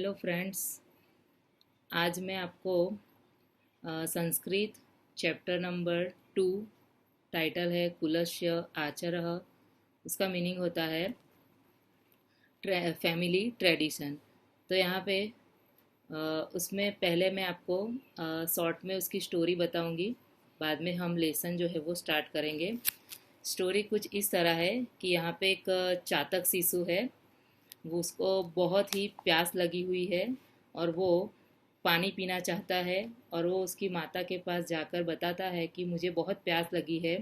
Hello friends. आज मैं आपको संस्कृत चैप्टर नंबर 2, टाइटल है कुलस्य आचरः। उसका मीनिंग होता है फैमिली ट्रेडिशन। तो यहाँ पे अ, उसमें पहले मैं आपको शॉर्ट में उसकी स्टोरी बताऊंगी। बाद में हम लेसन जो है वो स्टार्ट करेंगे। स्टोरी कुछ इस तरह है कि यहाँ पे एक चातक शिशु है। वो उसको बहुत ही प्यास लगी हुई है और वो पानी पीना चाहता है। और वो उसकी माता के पास जाकर बताता है कि मुझे बहुत प्यास लगी है।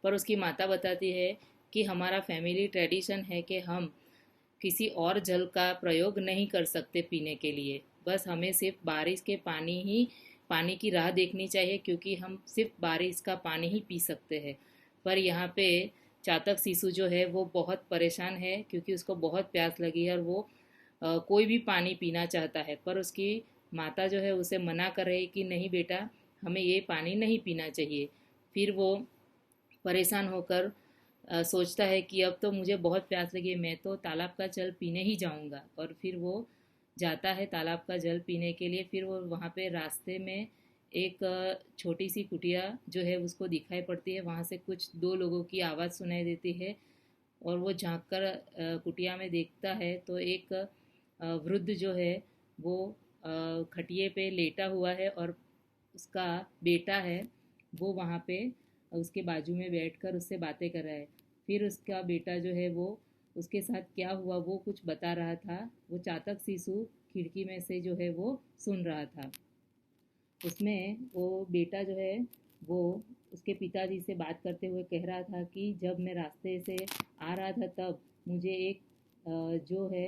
पर उसकी माता बताती है कि हमारा फैमिली ट्रेडिशन है कि हम किसी और जल का प्रयोग नहीं कर सकते पीने के लिए। बस हमें सिर्फ बारिश के पानी की राह देखनी चाहिए, क्योंकि हम सिर्फ बारिश का पानी ही पी सकते हैं। पर यहाँ पे चातक शिशु जो है वो बहुत परेशान है, क्योंकि उसको बहुत प्यास लगी है और वो कोई भी पानी पीना चाहता है। पर उसकी माता जो है उसे मना कर रही कि नहीं बेटा, हमें ये पानी नहीं पीना चाहिए। फिर वो परेशान होकर सोचता है कि अब तो मुझे बहुत प्यास लगी है, मैं तो तालाब का जल पीने ही जाऊंगा। और फिर वो जाता है तालाब का जल पीने के लिए। फिर वो वहाँ पे रास्ते में एक छोटी सी कुटिया जो है उसको दिखाई पड़ती है। वहाँ से कुछ दो लोगों की आवाज़ सुनाई देती है और वो झांक कर कुटिया में देखता है तो एक वृद्ध जो है वो खटिए पे लेटा हुआ है और उसका बेटा है वो वहाँ पे उसके बाजू में बैठकर उससे बातें कर रहा है। फिर उसका बेटा जो है वो उसके साथ क्या हुआ वो कुछ बता रहा था। वो चातक शिशु खिड़की में से जो है वो सुन रहा था। उसमें वो बेटा जो है वो उसके पिताजी से बात करते हुए कह रहा था कि जब मैं रास्ते से आ रहा था तब मुझे एक जो है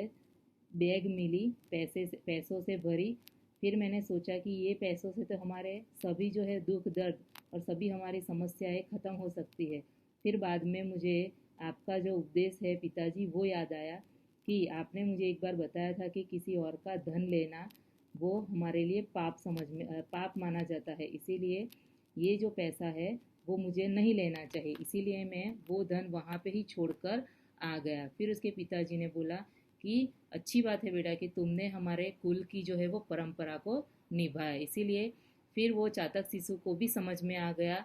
बैग मिली पैसों से भरी। फिर मैंने सोचा कि ये पैसों से तो हमारे सभी जो है दुख दर्द और सभी हमारी समस्याएं ख़त्म हो सकती है। फिर बाद में मुझे आपका जो उपदेश है पिताजी वो याद आया कि आपने मुझे एक बार बताया था कि किसी और का धन लेना वो हमारे लिए पाप माना जाता है। इसीलिए ये जो पैसा है वो मुझे नहीं लेना चाहिए। इसीलिए मैं वो धन वहाँ पे ही छोड़कर आ गया। फिर उसके पिताजी ने बोला कि अच्छी बात है बेटा कि तुमने हमारे कुल की जो है वो परंपरा को निभाया। इसीलिए फिर वो चातक शिशु को भी समझ में आ गया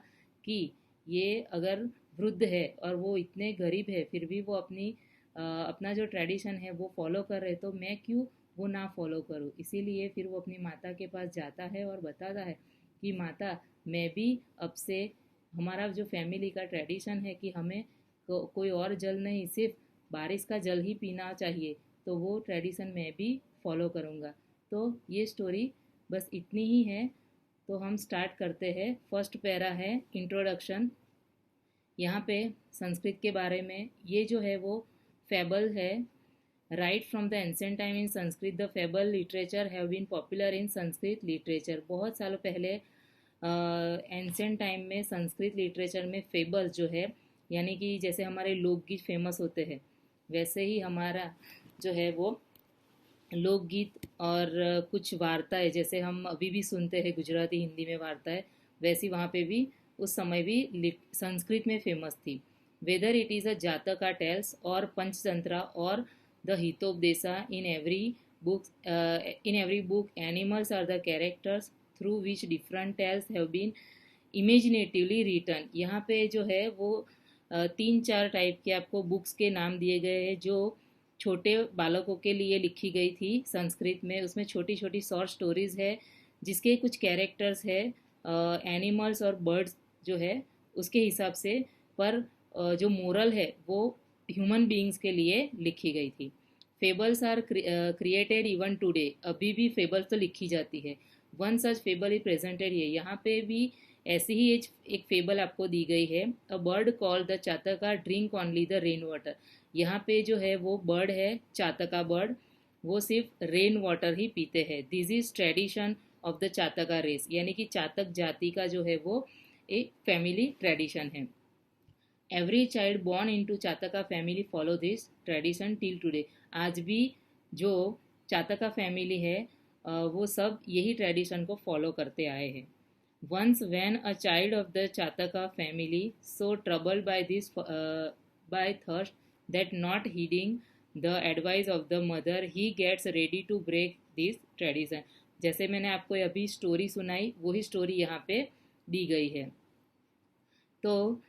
कि ये अगर वृद्ध है और वो इतने गरीब है फिर भी वो अपना जो ट्रेडिशन है वो फॉलो कर रहे, तो मैं क्यों वो ना फॉलो करूँ। इसीलिए फिर वो अपनी माता के पास जाता है और बताता है कि माता, मैं भी अब से हमारा जो फैमिली का ट्रेडिशन है कि हमें कोई और जल नहीं, सिर्फ बारिश का जल ही पीना चाहिए, तो वो ट्रेडिशन मैं भी फॉलो करूँगा। तो ये स्टोरी बस इतनी ही है। तो हम स्टार्ट करते हैं। फर्स्ट पैरा है इंट्रोडक्शन। यहाँ पे संस्कृत के बारे में ये जो है वो फेबल है। Right from the ancient time in Sanskrit the fable literature have been popular in Sanskrit literature. बहुत सालों पहले एंसेंट टाइम में संस्कृत लिटरेचर में फेबल्स जो है, यानी कि जैसे हमारे लोकगीत फेमस होते हैं वैसे ही हमारा जो है वो लोकगीत और कुछ वार्ताएं जैसे हम अभी भी सुनते हैं गुजराती हिंदी में वार्ताएं, वैसी वहाँ पे भी उस समय भी संस्कृत में फेमस थी। वेदर इट इज़ अ जातका टेल्स और पंचतंत्रा और the Hitopadesha in every book animals are the characters through which different tales have been imaginatively return. यहाँ पे जो है वो तीन चार टाइप के आपको बुक्स के नाम दिए गए हैं जो छोटे बालकों के लिए लिखी गई थी संस्कृत में। उसमें छोटी छोटी शॉर्ट स्टोरीज है जिसके कुछ कैरेक्टर्स है एनिमल्स और बर्ड्स जो है उसके हिसाब से। पर जो मोरल है वो ह्यूमन बीइंग्स के लिए लिखी गई थी। Fables are created even today. अभी भी फेबल्स तो लिखी जाती है। One such fable is presented है। यहाँ पे भी ऐसी ही एक फेबल आपको दी गई है। A bird call the chataka drink only the rain water. यहाँ पे जो है वो बर्ड है चातका बर्ड, वो सिर्फ रेन वाटर ही पीते हैं। This is tradition of the chataka race, यानी कि चातक जाति का जो है वो एक फैमिली ट्रेडिशन है। Every child born into chataka family follow this tradition till today. आज भी जो चातका फैमिली है वो सब यही ट्रेडिशन को फॉलो करते आए हैं। Once, when a child of the Chataka family, so troubled by by thirst that not heeding the advice of the mother, he gets ready to break this tradition. जैसे मैंने आपको अभी स्टोरी सुनाई, वही स्टोरी यहाँ पे दी गई है। तो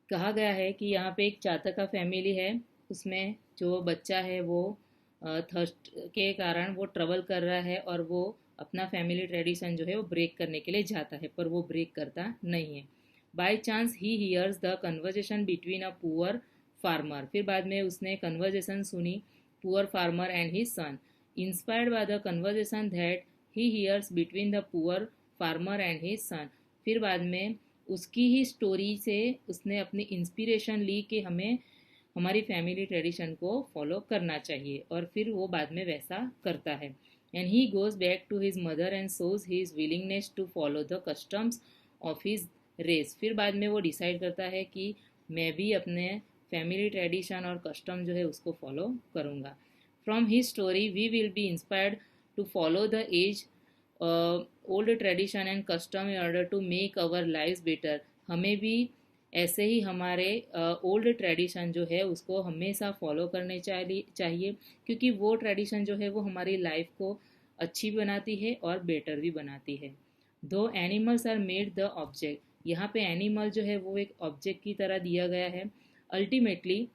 कहा गया है कि यहाँ पे एक चातक का फैमिली है, उसमें जो बच्चा है वो थर्स्ट के कारण वो ट्रबल कर रहा है और वो अपना फैमिली ट्रेडिशन जो है वो ब्रेक करने के लिए जाता है, पर वो ब्रेक करता नहीं है। By chance he hears the conversation between a poor farmer. फिर बाद में उसने कन्वर्जेशन सुनी poor farmer and his son. Inspired by the conversation that he hears between the poor farmer and his son. फिर बाद में उसकी ही स्टोरी से उसने अपनी इंस्पिरेशन ली कि हमें हमारी फैमिली ट्रेडिशन को फॉलो करना चाहिए, और फिर वो बाद में वैसा करता है। And he goes back to his mother and shows his willingness to follow the customs of his race. फिर बाद में वो डिसाइड करता है कि मैं भी अपने फैमिली ट्रेडिशन और कस्टम जो है उसको फॉलो करूँगा। From his story we will be inspired to follow the age old tradition and custom in order to make our life better. हमें भी ऐसे ही हमारे ओल्ड ट्रेडिशन जो है उसको हमेशा फॉलो करने चाहिए, क्योंकि वो ट्रेडिशन जो है वो हमारी लाइफ को अच्छी बनाती है और बेटर भी बनाती है। दो animals are made the object. यहाँ पे एनिमल जो है वो एक ऑब्जेक्ट की तरह दिया गया है। Ultimately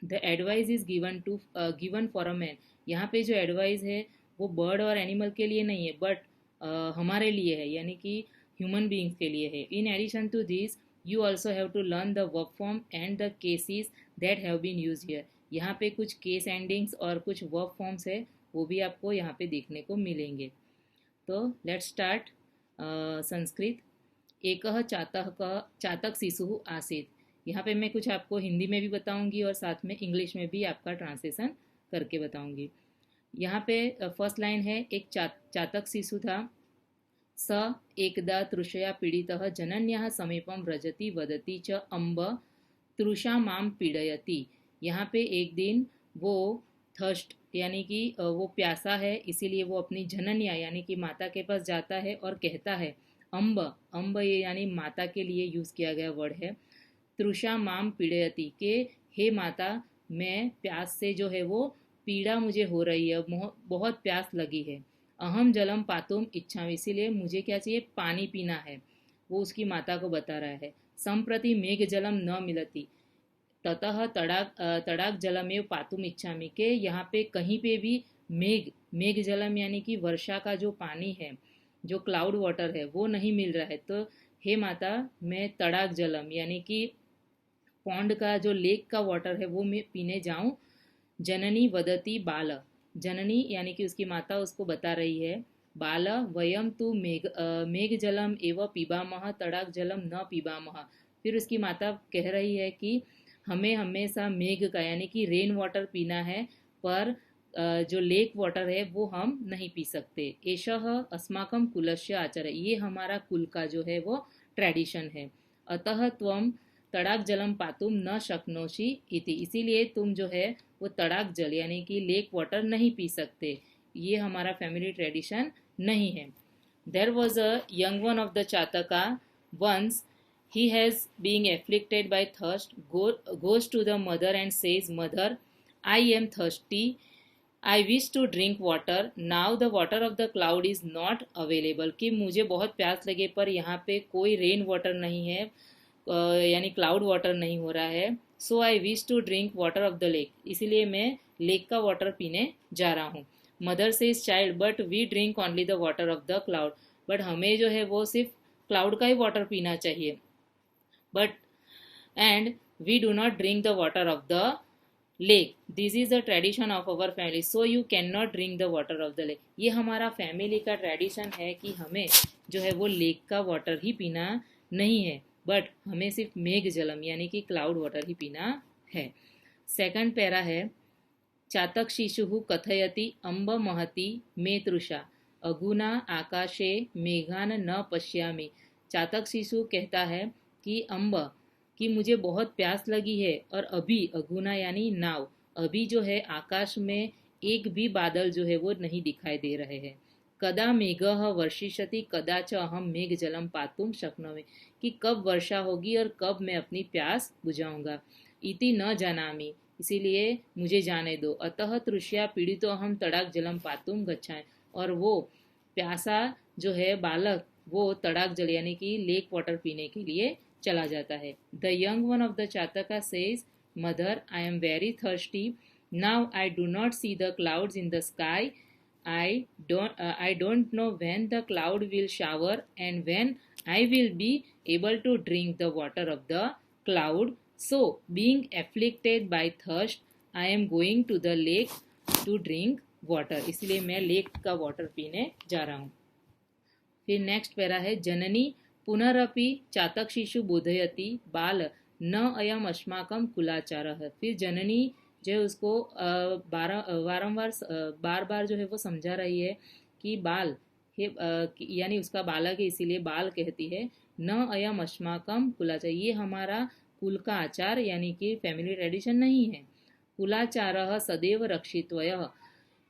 the advice is given for a man. यहाँ पे जो एडवाइस है वो बर्ड और एनिमल के लिए नहीं है, बट हमारे लिए है, यानी कि ह्यूमन बींग्स के लिए है। In addition to this you also have to learn the work form and the cases that have been use here. यहाँ पे कुछ केस एंडिंग्स और कुछ वर्क फॉर्म्स है, वो भी आपको यहाँ पे देखने को मिलेंगे। तो लेट्स स्टार्ट संस्कृत। एक चातक शिशु आसीत। यहाँ पे मैं कुछ आपको हिंदी में भी बताऊंगी और साथ में इंग्लिश में भी आपका ट्रांसलेशन करके बताऊंगी। यहाँ पे फर्स्ट लाइन है, एक चातक शिशु था। स एकदा तृषया पीडितः जनन्याः समीपं व्रजति वदति च अम्ब तृषा माम पीड़यति। यहाँ पे एक दिन वो थर्स्ट यानी कि वो प्यासा है, इसीलिए वो अपनी जनन्या यानी कि माता के पास जाता है और कहता है, अम्ब, अम्ब ये यानी माता के लिए यूज़ किया गया वर्ड है, तृषा माम पीड़यति के हे माता, मैं प्यास से जो है वो पीड़ा मुझे हो रही है, बहुत प्यास लगी है। अहम जलम पातुम इच्छा, इसीलिए मुझे क्या चाहिए, पानी पीना है, वो उसकी माता को बता रहा है। संप्रति मेघ जलम न मिलती ततः तड़ाक जलमेव पातुम इच्छामि के यहाँ पे कहीं पे भी मेघ जलम यानी कि वर्षा का जो पानी है, जो क्लाउड वाटर है वो नहीं मिल रहा है, तो हे माता मैं तड़ाक जलम यानी कि पॉन्ड का जो लेक का वाटर है वो मैं पीने जाऊं। जननी वदती बाल, जननी यानी कि उसकी माता उसको बता रही है, बाल वयम तु मेघ जलम एवं पीबामह तड़ाक जलम न पीबामह। फिर उसकी माता कह रही है कि हमें हमेशा मेघ का यानी कि रेन वाटर पीना है, पर जो लेक वाटर है वो हम नहीं पी सकते। एषः अस्माकं कुलस्य आचार, ये हमारा कुल का जो है वो ट्रेडिशन है। अतः त्वम तड़ाक जलम पातुम न शक्नोषि इति, इसीलिए तुम जो है वो तड़ाक जल यानी कि लेक वाटर नहीं पी सकते, ये हमारा फैमिली ट्रेडिशन नहीं है। There was a young one of the chataka once he has being afflicted by thirst goes to the mother and says, mother, I am thirsty, I wish to drink water, now the water of the cloud is not available, कि मुझे बहुत प्यास लगे पर यहाँ पे कोई rain water नहीं है, यानी क्लाउड वाटर नहीं हो रहा है। So I wish to drink water of the lake, इसीलिए मैं लेक का वाटर पीने जा रहा हूँ। Mother says, child but we drink only the water of the cloud, but हमें जो है वो सिर्फ क्लाउड का ही वाटर पीना चाहिए, but and we do not drink the water of the lake, this is the tradition of our family, so you cannot drink the water of the lake। ये हमारा फैमिली का ट्रेडिशन है कि हमें जो है वो लेक का वाटर ही पीना नहीं है, बट हमें सिर्फ मेघ जलम यानी कि क्लाउड वाटर ही पीना है। सेकंड पैरा है, चातक शिशु कथयति अम्ब महति मे तृषा अगुना आकाशे मेघान न पश्यामि। चातक शिशु कहता है कि अम्ब, कि मुझे बहुत प्यास लगी है, और अभी अगुना यानी नाव, अभी जो है आकाश में एक भी बादल जो है वो नहीं दिखाई दे रहे हैं। कदा मेघः वर्षिष्यति कदा च अहम मेघ जलम पातुम शक्नोमि, कि कब वर्षा होगी और कब मैं अपनी प्यास बुझाऊंगा। इति न जानामि, इसीलिए मुझे जाने दो। अतः तृष्या पीड़ितो अहम तड़ाक जलम पातुम गच्छामि, और वो प्यासा जो है बालक वो तड़ाक जल यानी कि लेक वाटर पीने के लिए चला जाता है। The young one of the chataka says, mother I am very thirsty, now I do not see the clouds in the sky, I don't know when the cloud will shower and when I will be able to drink the water of the cloud. So, being afflicted by thirst, I am going to the lake to drink water. इसलिए मैं lake का water पीने जा रहा हूँ। फिर next para है, जननी पुनरपि चातक शिशु बोधयति बाल न अयम अस्माकम कुलाचारः। फिर जननी जो है उसको वारंवार बार बार जो है वो समझा रही है कि बाल यानी उसका बालक है इसीलिए बाल कहती है, न अयम अस्माकम कुलाचार, ये हमारा कुल का आचार यानी कि फैमिली ट्रेडिशन नहीं है। कुलाचारः सदैव रक्षित्वयः,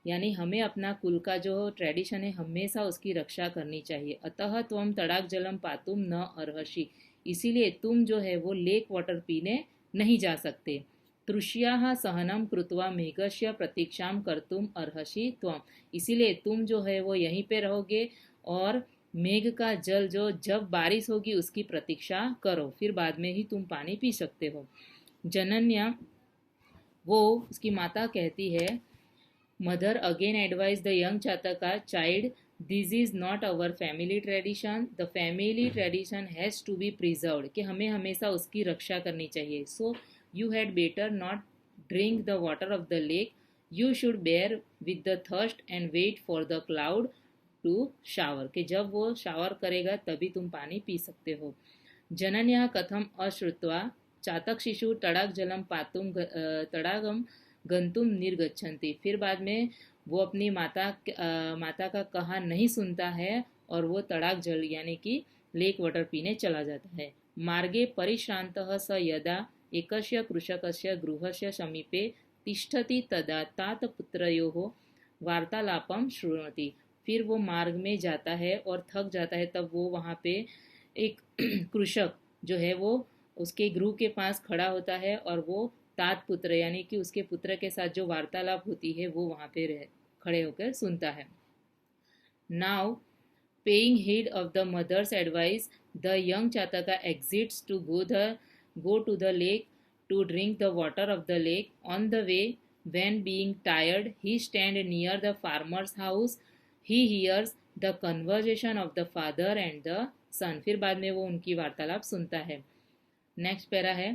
यानी हमें अपना कुल का जो ट्रेडिशन है हमेशा उसकी रक्षा करनी चाहिए। अतः त्वम तड़ाक जलम पातुम न अर्हसि, इसीलिए तुम जो है वो लेक वाटर पीने नहीं जा सकते। तृष्याः सहनम कृत्वा मेघस्य प्रतीक्षाम कर्तुम अर्हसि त्वम, इसीलिए तुम जो है वो यहीं पे रहोगे और मेघ का जल जो जब बारिश होगी उसकी प्रतीक्षा करो, फिर बाद में ही तुम पानी पी सकते हो। जनन्या, वो उसकी माता कहती है, mother again advise the young chataka, child this is not our family tradition, the family tradition has to be preserved, कि हमें हमेशा उसकी रक्षा करनी चाहिए। सो you had better not drink the water of the lake, you should bear with the thirst and wait for the cloud to shower, कि जब वो shower करेगा तभी तुम पानी पी सकते हो। जनन्या कथम अश्रुत्वा चातक शिशु तड़ाक जलम पातुम तड़ागम गंतुम निर्गच्छन्ति, फिर बाद में वो अपनी माता का कहा नहीं सुनता है और वो तड़ाक जल यानी कि लेक वाटर पीने चला जाता है। मार्गे परिश्रान्तः स यदा एकस्य कृषकस्य गृहस्य समीपे तिष्ठति तदा तात पुत्रयोः वार्तालापम शृणोति, फिर वो मार्ग में जाता है और थक जाता है तब वो वहाँ पे एक कृषक जो है वो उसके गृह के पास खड़ा होता है और वो तात पुत्र यानी कि उसके पुत्र के साथ जो वार्तालाप होती है वो वहाँ पे खड़े होकर सुनता है। Now paying heed of the mother's advice, the young Chataka exits to go to the lake to drink the water of the lake. On the way, when being tired, he stands near the farmer's house. He hears the conversation of the father and the son. फिर बाद में वो उनकी वार्तालाप सुनता है। Next para है,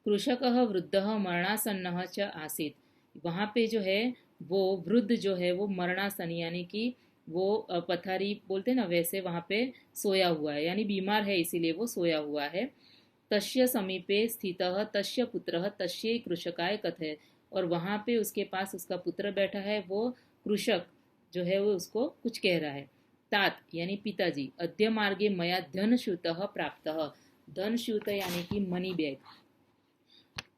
कृषकः वृद्धः मरणासन्नः च आसीत्, वहाँ पे जो है वो वृद्ध जो है वो मरणासन यानी कि वो पथारी बोलते ना वैसे वहाँ पे सोया हुआ है, यानी बीमार है इसीलिए वो सोया हुआ है। तस्य समीपे स्थितः तस्य पुत्रः तस्यै कृषकाय कथयत्, और वहाँ पे उसके पास उसका पुत्र बैठा है, वो कृषक जो है वो उसको कुछ कह रहा है। तात यानी पिताजी, अद्य मार्गे मया धनस्यूतः प्राप्तः, धनस्यूत यानी कि मनी बैग,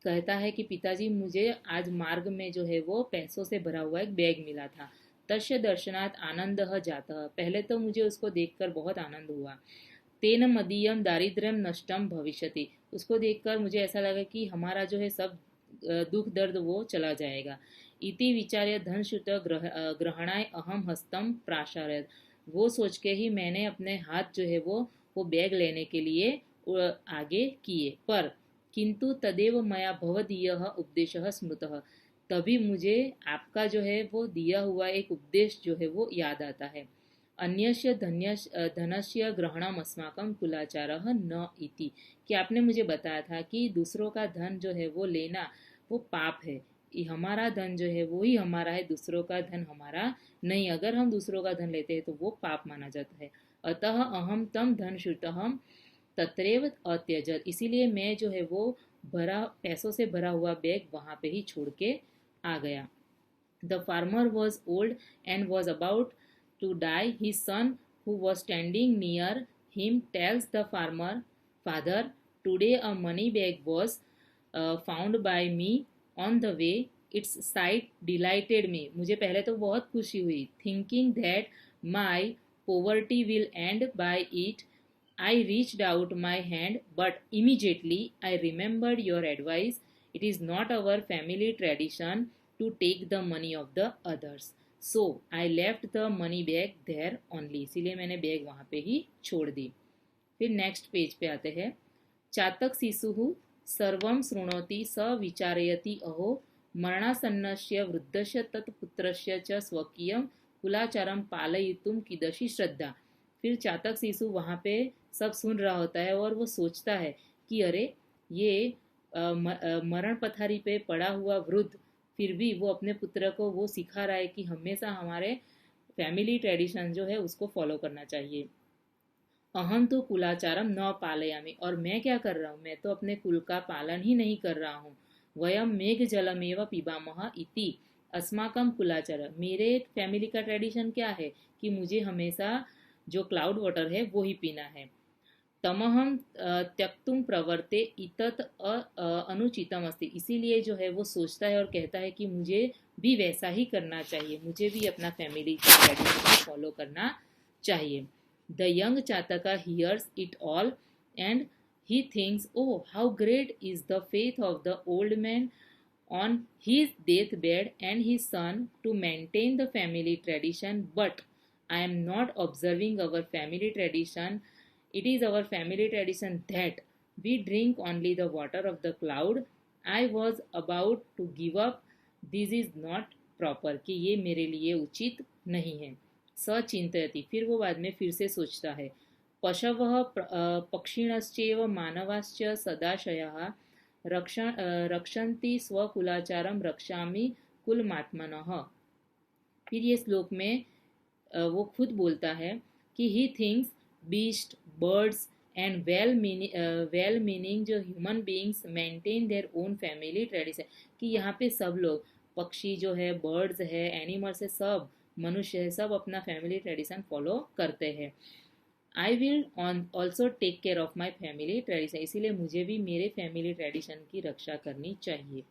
कहता है कि पिताजी मुझे आज मार्ग में जो है वो पैसों से भरा हुआ एक बैग मिला था। तस्य दर्शनात् आनंदः जातः, पहले तो मुझे उसको देखकर बहुत आनंद हुआ। तेन मदीयम दारिद्र्यम नष्टम भविष्यति, उसको देखकर मुझे ऐसा लगा कि हमारा जो है सब दुख दर्द वो चला जाएगा। इति विचार्य धनश्रुत ग्रहणाय अहम हस्तम प्राशारयत्, वो सोच के ही मैंने अपने हाथ जो है वो बैग लेने के लिए आगे किए। पर किंतु तदेव मया भवदीयः उपदेशः स्मृतः, तभी मुझे आपका जो है वो दिया हुआ एक उपदेश जो है वो याद आता है। अन्यस्य धनस्य ग्रहणम अस्माकं कुलाचारः न इति, कि आपने मुझे बताया था कि दूसरों का धन जो है वो लेना वो पाप है, हमारा धन जो है वो ही हमारा है, दूसरों का धन हमारा नहीं, अगर हम दूसरों का धन लेते हैं तो वो पाप माना जाता है। अतः अहम तम धनश्रुतहम तत्रैव अत्यजत, इसीलिए मैं जो है वो भरा पैसों से भरा हुआ बैग वहाँ पे ही छोड़ के आ गया। The farmer was old and was about to die. His son, who was standing near him, tells the farmer, "Father, today a money bag was found by me on the way. Its sight delighted me." मुझे पहले तो बहुत खुशी हुई। Thinking that my poverty will end by it, I reached out my hand, but immediately I remembered your advice. It is not our family tradition to take the money of the others. So I left the money bag there only, इसीलिए मैंने bag वहाँ पे ही छोड़ दी। फिर next page पे आते हैं। चातक शिशु सर्वं शृणोति स विचारयति अहो मरणासन्नस्य वृद्धस्य तत्पुत्रस्य च स्वकीयं कुलाचारम पालयितुम कीदृशी श्रद्धा। फिर चातक शिशु वहाँ पे सब सुन रहा होता है और वो सोचता है कि अरे ये मरण पथारी पे पड़ा हुआ वृद्ध फिर भी वो अपने पुत्र को वो सिखा रहा है कि हमेशा हमारे फैमिली ट्रेडिशन जो है उसको फॉलो करना चाहिए। अहम तो कुलाचारम न पालयामि, और मैं क्या कर रहा हूँ, मैं तो अपने कुल का पालन ही नहीं कर रहा हूँ। वयम मेघ जलमेव पिबामह इति अस्माकम कुलाचार, मेरे फैमिली का ट्रेडिशन क्या है कि मुझे हमेशा जो क्लाउड वाटर है वो ही पीना है। तमहम त्यक्तुम प्रवर्ते इतत अनुचितम अस्ति, इसीलिए जो है वो सोचता है और कहता है कि मुझे भी वैसा ही करना चाहिए, मुझे भी अपना फैमिली का ट्रेडिशन फॉलो करना चाहिए। The young chataka hears it all and he thinks, oh, how great is the faith of the old man on his deathbed and his son to maintain the family tradition, but I am not observing our family tradition. It is our family tradition that we drink only the water of the cloud. I was about to give up. This is not proper, कि ये मेरे लिए उचित नहीं है। सचिंतयति, फिर वो बाद में फिर से सोचता है। पशवः पक्षिणश्चैव मानवाश्च सदाशयः रक्षन्ति स्वकुलाचारं रक्षामि कुलमात्मनः। फिर ये श्लोक में वो खुद बोलता है कि he thinks beast birds and well meaning जो human beings maintain their own family tradition, कि यहाँ पे सब लोग, पक्षी जो है, बर्ड्स है, एनिमल्स है, सब मनुष्य है, सब अपना फैमिली ट्रेडिशन फॉलो करते हैं। I will also take care of my family tradition, इसीलिए मुझे भी मेरे फैमिली ट्रेडिशन की रक्षा करनी चाहिए।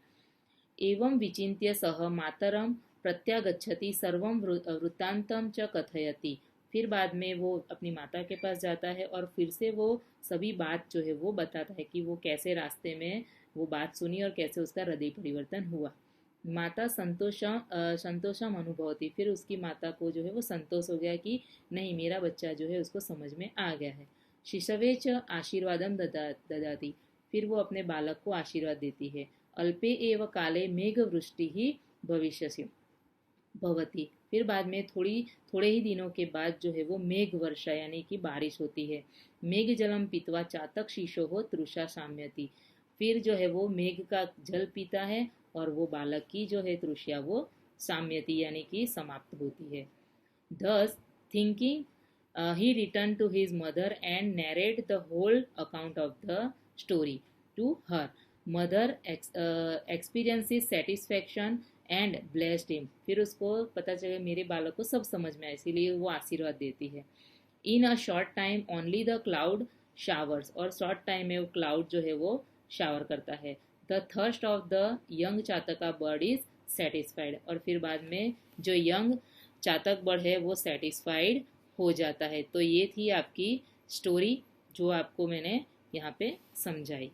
एवं विचिन्त्य सह मातरम प्रत्यागच्छति सर्वं वृत्तांतम च कथयति, फिर बाद में वो अपनी माता के पास जाता है और फिर से वो सभी बात जो है वो बताता है कि वो कैसे रास्ते में वो बात सुनी और कैसे उसका हृदय परिवर्तन हुआ। माता संतोषम अनुभवती, फिर उसकी माता को जो है वो संतोष हो गया कि नहीं, मेरा बच्चा जो है उसको समझ में आ गया है। शिशवे च आशीर्वादम ददाती, फिर वो अपने बालक को आशीर्वाद देती है। अल्पे एव काले मेघ वृष्टि ही भविष्यसि भवती, फिर बाद में थोड़े ही दिनों के बाद जो है वो मेघ वर्षा यानी कि बारिश होती है। मेघ जलम पीतवा चातक शीशो हो तृषा साम्यति, फिर जो है वो मेघ का जल पीता है और वो बालक की जो है तृष्या वो साम्यति यानी कि समाप्त होती है। Thus thinking, he returned to his mother and narrated the whole account of the story to her. Mother experiences satisfaction and blessed him, फिर उसको पता चला मेरे बालक को सब समझ में आया, इसीलिए वो आशीर्वाद देती है। In a short time only the cloud showers, और शॉर्ट टाइम में वो क्लाउड जो है वो शावर करता है। The thirst of the young chataka bird is satisfied, और फिर बाद में जो यंग चातक बर्ड है वो सेटिस्फाइड हो जाता है। तो ये थी आपकी स्टोरी जो आपको मैंने यहाँ पे समझाई।